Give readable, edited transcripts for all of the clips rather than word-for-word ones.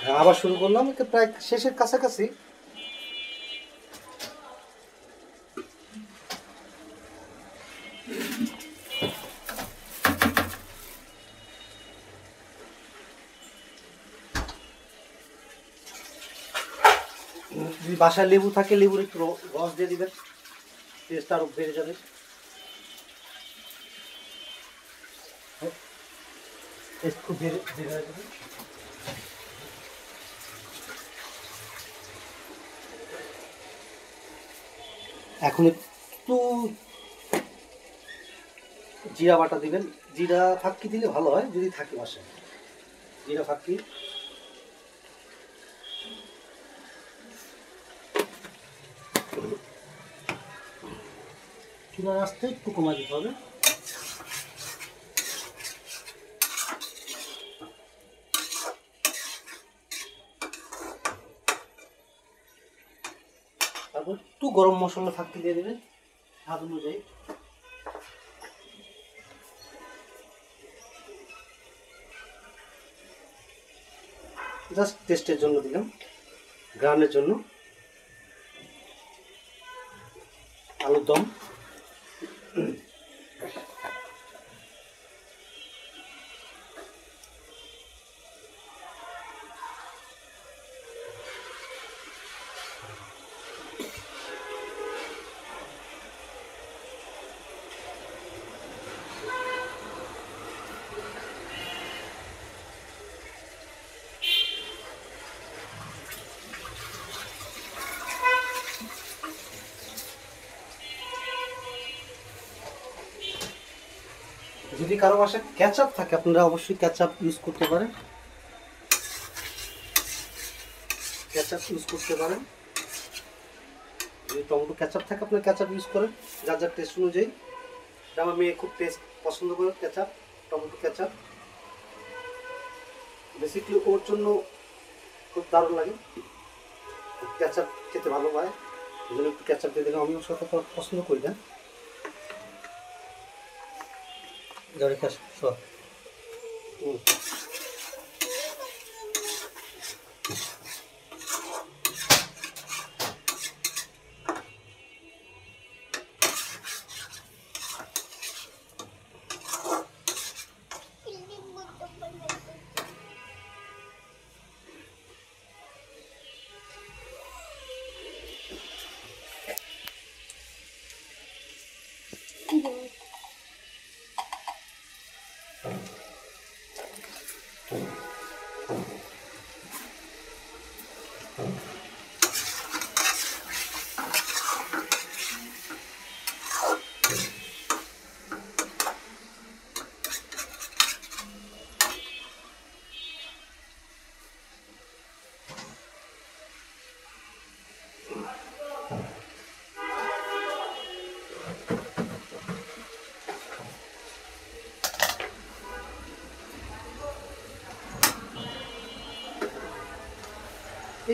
আবার শুরু করলাম, প্রায় শেষের কাছাকাছি। যদি বাসায় লেবু থাকে, লেবুর একটু রস দিয়ে দিবেন, টেস্ট আরো বেড়ে যাবে। টেস্ট খুব বেড়ে যাবে। এখন একটু জিরা বাটা দিবেন। জিরা ফাঁকি দিলে ভালো হয় যদি থাকে বাসায় জিরা ফাঁকি। চুলার আঁচটা একটু কমাই দিতে হবে। তারপর একটু গরম মশলা ফাঁকি দিয়ে দেবেন স্বাদ অনুযায়ী। জাস্ট টেস্টের জন্য দিলাম, গ্রানের জন্য। আলুর দম যদি কারো বাসায় কেচাপ থাকে আপনারা অবশ্যই কেচাপ ইউজ করতে পারেন। কেচাপ ইউজ করতে পারেন। যদি টমেটো কেচাপ থাকে আপনার কেচাপ ইউজ করেন যার যার টেস্ট অনুযায়ী। আমার মেয়ে খুব টেস্ট পছন্দ করে কেচাপ, টমেটো কেচাপ। বেসিক্যালি ওর জন্য খুব দারুণ লাগে, কেচাপ খেতে ভালো পায়, ওই জন্য একটু কেচাপ দিয়ে দিলাম। আমি ওর সাথে পছন্দ করি না। সব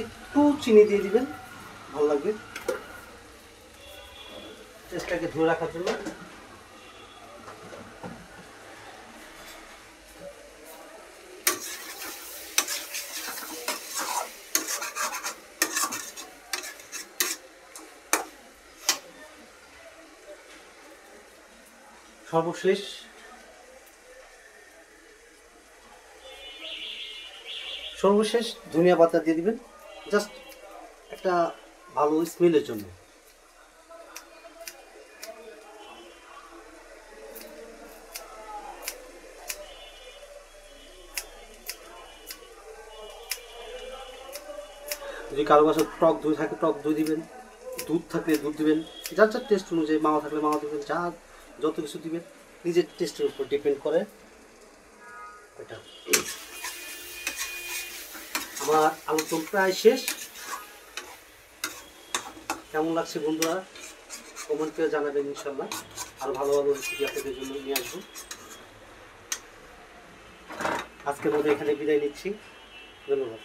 একটু চিনি দিয়ে দিবেন, ভালো লাগবে টেস্টটাকে ধরে রাখার জন্য। সর্বশেষ ধনিয়া পাতা দিয়ে দিবেন, জাস্ট একটা ভালো স্মেলের জন্য। যদি কারো বাসায় টক দই থাকে টক দই দিবেন, দুধ থাকলে দুধ দিবেন, যার যার টেস্ট অনুযায়ী। মাওয়া থাকলে মাওয়া দিবেন, যা যত কিছু দিবেন নিজের টেস্টের উপর ডিপেন্ড করে এটা। আমার আলুর দম প্রায় শেষ। কেমন লাগছে বন্ধুরা কমেন্ট করে জানাবেন। ইনশাল্লাহ আরও ভালো ভালো রেসিপি আপনাদের জন্য নিয়ে আসবো। আজকের মধ্যে এখানে বিদায় নিচ্ছি, ধন্যবাদ।